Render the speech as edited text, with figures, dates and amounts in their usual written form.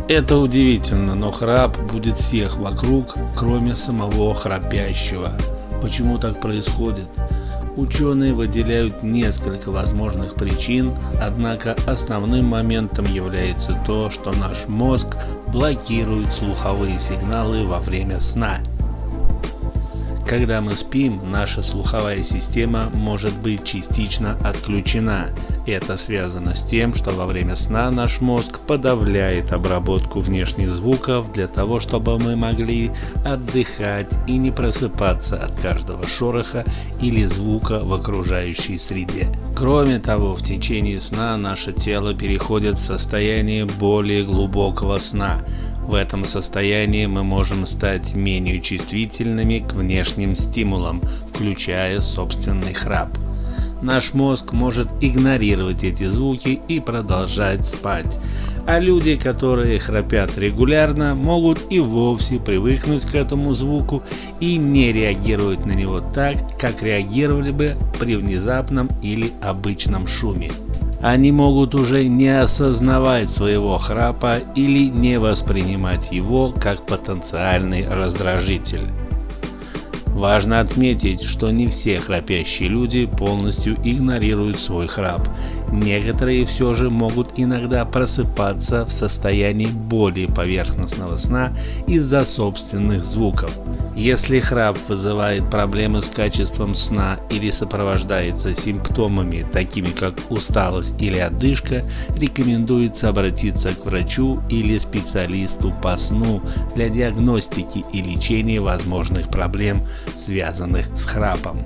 Это удивительно, но храп будет всех вокруг, кроме самого храпящего. Почему так происходит? Ученые выделяют несколько возможных причин, однако основным моментом является то, что наш мозг блокирует слуховые сигналы во время сна. Когда мы спим, наша слуховая система может быть частично отключена. Это связано с тем, что во время сна наш мозг подавляет обработку внешних звуков для того, чтобы мы могли отдыхать и не просыпаться от каждого шороха или звука в окружающей среде. Кроме того, в течение сна наше тело переходит в состояние более глубокого сна. В этом состоянии мы можем стать менее чувствительными к внешним стимулам, включая собственный храп. Наш мозг может игнорировать эти звуки и продолжать спать, а люди, которые храпят регулярно, могут и вовсе привыкнуть к этому звуку и не реагировать на него так, как реагировали бы при внезапном или обычном шуме. Они могут уже не осознавать своего храпа или не воспринимать его как потенциальный раздражитель. Важно отметить, что не все храпящие люди полностью игнорируют свой храп. Некоторые все же могут иногда просыпаться в состоянии более поверхностного сна из-за собственных звуков. Если храп вызывает проблемы с качеством сна или сопровождается симптомами, такими как усталость или одышка, рекомендуется обратиться к врачу или специалисту по сну для диагностики и лечения возможных проблем, связанных с храпом.